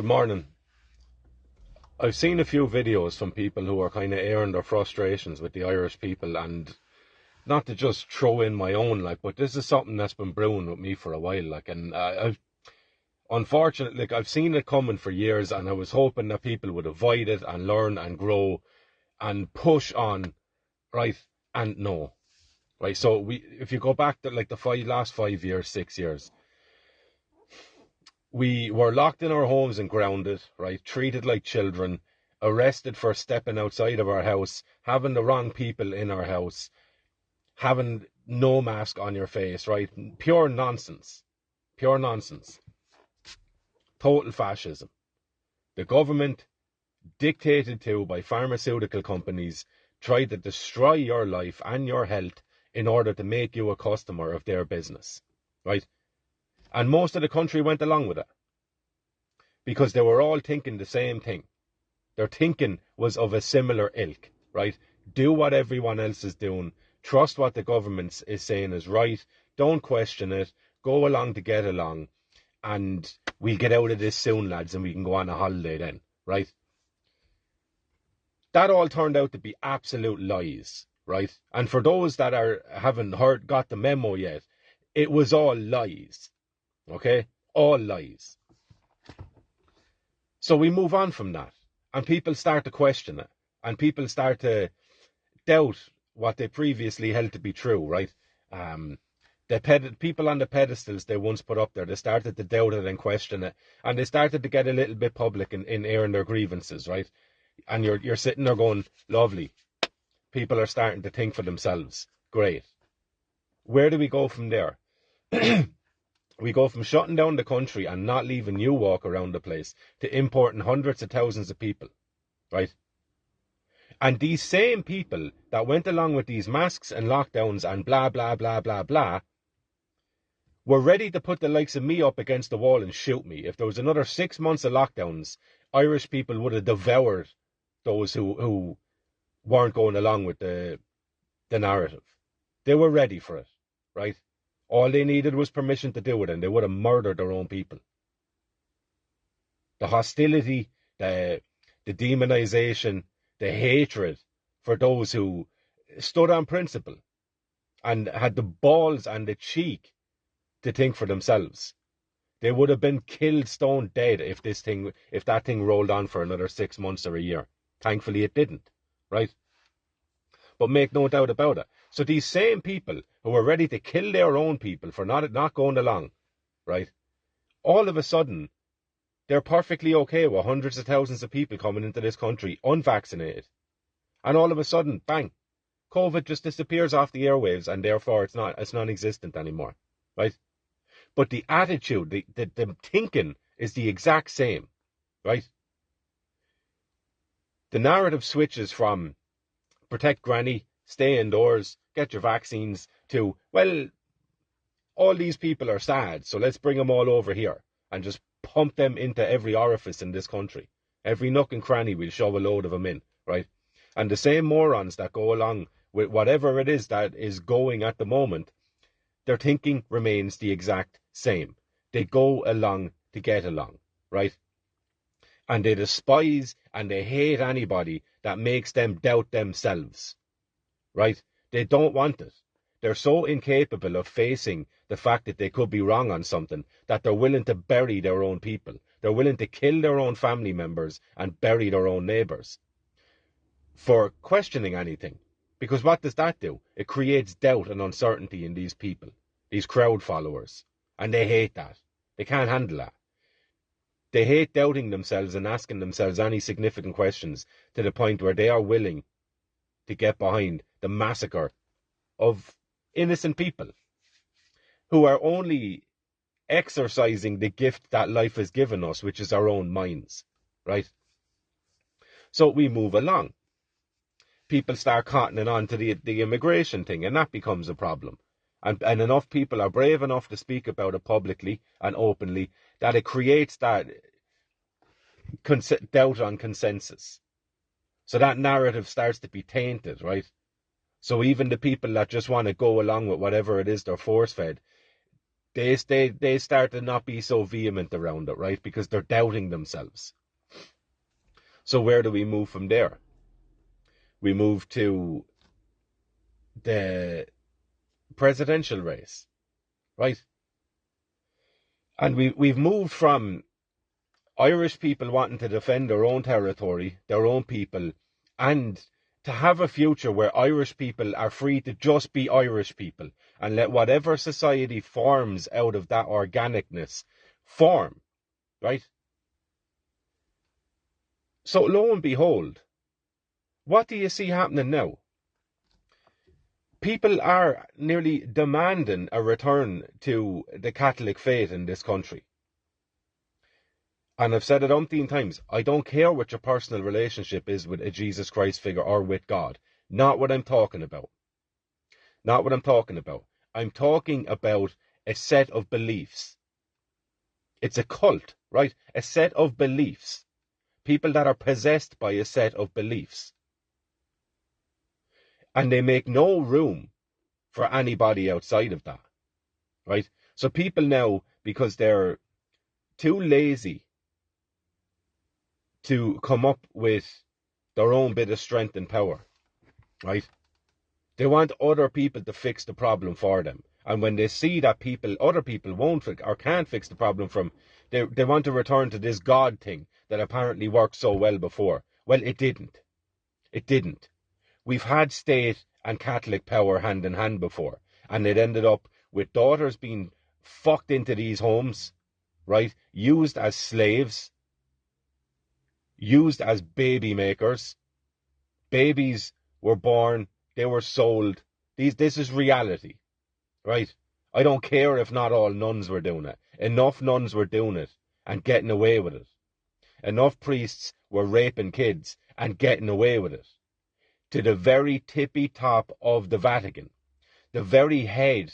Good morning. I've seen a few videos from people who are kind of airing their frustrations with the Irish people, and not to just throw in my own, but this is something that's been brewing with me for a while, and I've unfortunately, I've seen it coming for years, and I was hoping that people would avoid it and learn and grow and push on, right, and no, right. So if you go back to the last 5 years, 6 years, we were locked in our homes and grounded, right? Treated like children, arrested for stepping outside of our house, having the wrong people in our house, having no mask on your face, right? Pure nonsense. Pure nonsense. Total fascism. The government, dictated to by pharmaceutical companies, tried to destroy your life and your health in order to make you a customer of their business, right? And most of the country went along with it because they were all thinking the same thing. Their thinking was of a similar ilk, right? Do what everyone else is doing. Trust what the government is saying is right. Don't question it. Go along to get along. And we'll get out of this soon, lads, and we can go on a holiday then, right? That all turned out to be absolute lies, right? And for those that haven't got the memo yet, it was all lies. Okay? All lies. So we move on from that, and people start to question it, and people start to doubt what they previously held to be true, right? The people on the pedestals they once put up there, they started to doubt it and question it, and they started to get a little bit public in airing their grievances, right? And you're sitting there going, lovely. People are starting to think for themselves. Great. Where do we go from there? We go from shutting down the country and not leaving you walk around the place to importing hundreds of thousands of people, right? And these same people that went along with these masks and lockdowns and blah, blah, blah, blah, blah, were ready to put the likes of me up against the wall and shoot me. If there was another 6 months of lockdowns, Irish people would have devoured those who weren't going along with the narrative. They were ready for it, right? All they needed was permission to do it, and they would have murdered their own people. The hostility, the demonization, the hatred for those who stood on principle and had the balls and the cheek to think for themselves. They would have been killed stone dead if that thing rolled on for another 6 months or a year. Thankfully it didn't, right? But make no doubt about it. So these same people who were ready to kill their own people for not going along, right? All of a sudden, they're perfectly okay with hundreds of thousands of people coming into this country unvaccinated. And all of a sudden, bang, COVID just disappears off the airwaves, and therefore it's non-existent anymore, right? But the attitude, the thinking is the exact same, right? The narrative switches from protect granny, stay indoors, get your vaccines, to, well, all these people are sad, so let's bring them all over here and just pump them into every orifice in this country. Every nook and cranny, we'll shove a load of them in, right? And the same morons that go along with whatever it is that is going at the moment, their thinking remains the exact same. They go along to get along, right? And they despise and they hate anybody that makes them doubt themselves, right? They don't want it. They're so incapable of facing the fact that they could be wrong on something that they're willing to bury their own people. They're willing to kill their own family members and bury their own neighbours for questioning anything. Because what does that do? It creates doubt and uncertainty in these people, these crowd followers. And they hate that. They can't handle that. They hate doubting themselves and asking themselves any significant questions to the point where they are willing to get behind the massacre of innocent people who are only exercising the gift that life has given us, which is our own minds, right? So we move along. People start cottoning on to the immigration thing, and that becomes a problem. And enough people are brave enough to speak about it publicly and openly that it creates that doubt on consensus. So that narrative starts to be tainted, right? So even the people that just want to go along with whatever it is they're force-fed, they start to not be so vehement around it, right? Because they're doubting themselves. So where do we move from there? We move to the presidential race, right? And we've moved from Irish people wanting to defend their own territory, their own people, and to have a future where Irish people are free to just be Irish people and let whatever society forms out of that organicness form, right? So lo and behold, what do you see happening now? People are nearly demanding a return to the Catholic faith in this country. And I've said it umpteen times, I don't care what your personal relationship is with a Jesus Christ figure or with God. Not what I'm talking about. Not what I'm talking about. I'm talking about a set of beliefs. It's a cult, right? A set of beliefs. People that are possessed by a set of beliefs. And they make no room for anybody outside of that, right? So people now, because they're too lazy to come up with their own bit of strength and power, right? They want other people to fix the problem for them. And when they see that other people won't or can't fix the problem from, they want to return to this God thing that apparently worked so well before. Well, it didn't. It didn't. We've had state and Catholic power hand in hand before, and it ended up with daughters being fucked into these homes, right? Used as slaves, used as baby makers. Babies were born, they were sold. This is reality, right? I don't care if not all nuns were doing it. Enough nuns were doing it and getting away with it. Enough priests were raping kids and getting away with it. To the very tippy top of the Vatican, the very head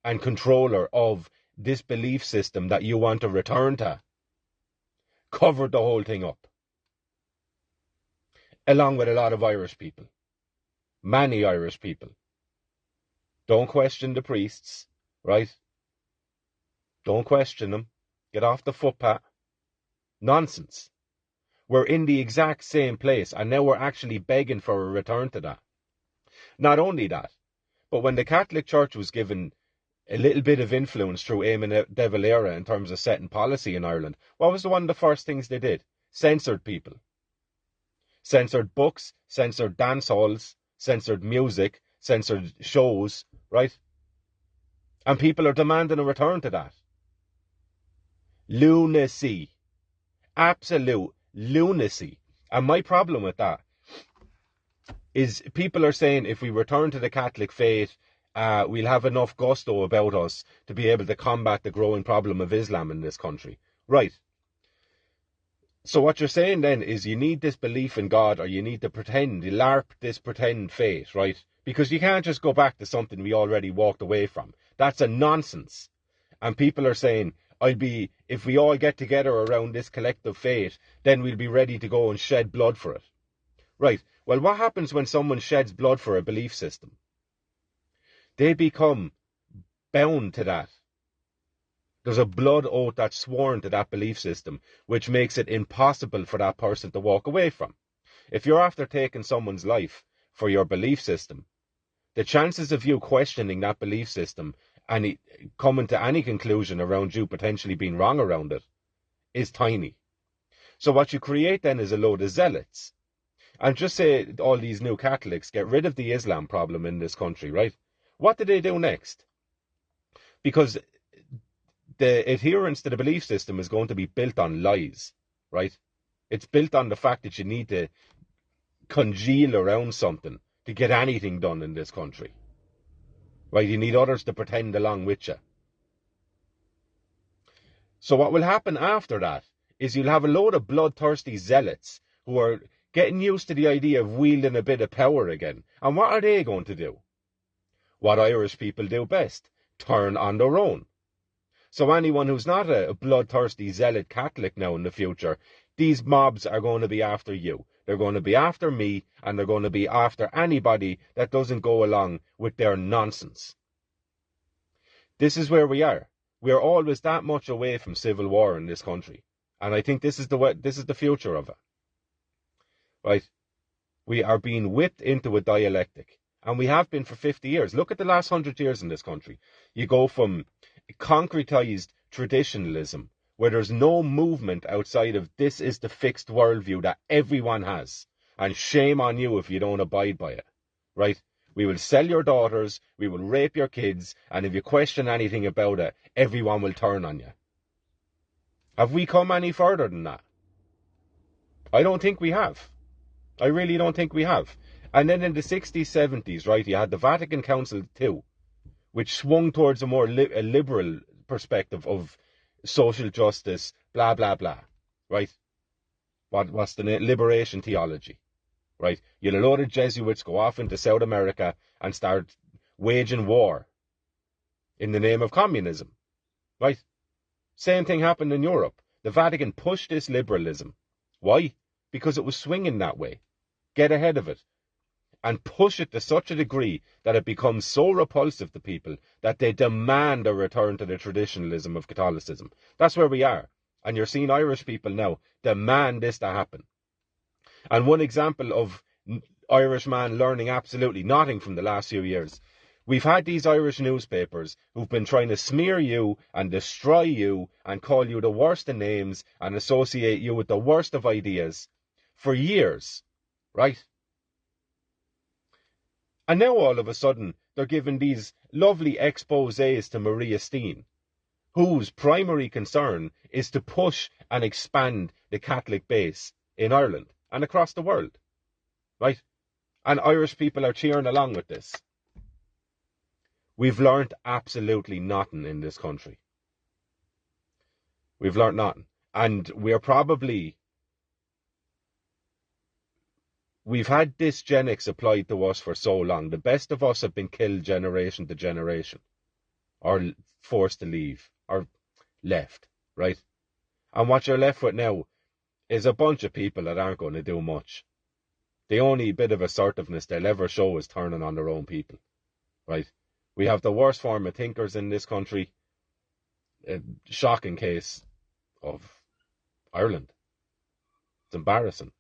and controller of this belief system that you want to return to, covered the whole thing up. Along with a lot of Irish people. Many Irish people. Don't question the priests, right? Don't question them. Get off the footpath. Nonsense. We're in the exact same place, and now we're actually begging for a return to that. Not only that, but when the Catholic Church was given a little bit of influence through Eamon de Valera in terms of setting policy in Ireland, what was one of the first things they did? Censored people. Censored books, censored dance halls, censored music, censored shows, right? And people are demanding a return to that. Lunacy. Absolute lunacy. And my problem with that is people are saying if we return to the Catholic faith, we'll have enough gusto about us to be able to combat the growing problem of Islam in this country. Right. So what you're saying then is you need this belief in God, or you need to pretend, you LARP this pretend faith, right? Because you can't just go back to something we already walked away from. That's a nonsense. And people are saying, if we all get together around this collective faith, then we'll be ready to go and shed blood for it. Right. Well, what happens when someone sheds blood for a belief system? They become bound to that. There's a blood oath that's sworn to that belief system, which makes it impossible for that person to walk away from. If you're after taking someone's life for your belief system, the chances of you questioning that belief system and coming to any conclusion around you potentially being wrong around it is tiny. So what you create then is a load of zealots. And just say all these new Catholics get rid of the Islam problem in this country, right? What do they do next? Because the adherence to the belief system is going to be built on lies, right? It's built on the fact that you need to congeal around something to get anything done in this country. Right? You need others to pretend along with you. So what will happen after that is you'll have a load of bloodthirsty zealots who are getting used to the idea of wielding a bit of power again. And what are they going to do? What Irish people do best: turn on their own. So anyone who's not a bloodthirsty zealot Catholic now in the future, these mobs are going to be after you. They're going to be after me, and they're going to be after anybody that doesn't go along with their nonsense. This is where we are. We are always that much away from civil war in this country. And I think this is the future of it. Right? We are being whipped into a dialectic. And we have been for 50 years. Look at the last 100 years in this country. You go from concretized traditionalism, where there's no movement outside of this is the fixed worldview that everyone has. And shame on you if you don't abide by it. Right? We will sell your daughters, we will rape your kids, and if you question anything about it, everyone will turn on you. Have we come any further than that? I don't think we have. I really don't think we have. And then in the 60s, 70s, right, you had the Vatican Council too, which swung towards a more liberal perspective of social justice, blah, blah, blah, right? What's the name? Liberation theology, right? You had a load of Jesuits go off into South America and start waging war in the name of communism, right? Same thing happened in Europe. The Vatican pushed this liberalism. Why? Because it was swinging that way. Get ahead of it. And push it to such a degree that it becomes so repulsive to people that they demand a return to the traditionalism of Catholicism. That's where we are. And you're seeing Irish people now demand this to happen. And one example of Irish man learning absolutely nothing from the last few years. We've had these Irish newspapers who've been trying to smear you and destroy you and call you the worst of names and associate you with the worst of ideas for years, right? And now all of a sudden, they're giving these lovely exposés to Maria Steen, whose primary concern is to push and expand the Catholic base in Ireland and across the world, right? And Irish people are cheering along with this. We've learnt absolutely nothing in this country. We've learnt nothing. And we're probably... We've had dysgenics applied to us for so long. The best of us have been killed generation to generation, or forced to leave, or left, right? And what you're left with now is a bunch of people that aren't going to do much. The only bit of assertiveness they'll ever show is turning on their own people, right? We have the worst form of thinkers in this country. A shocking case of Ireland. It's embarrassing.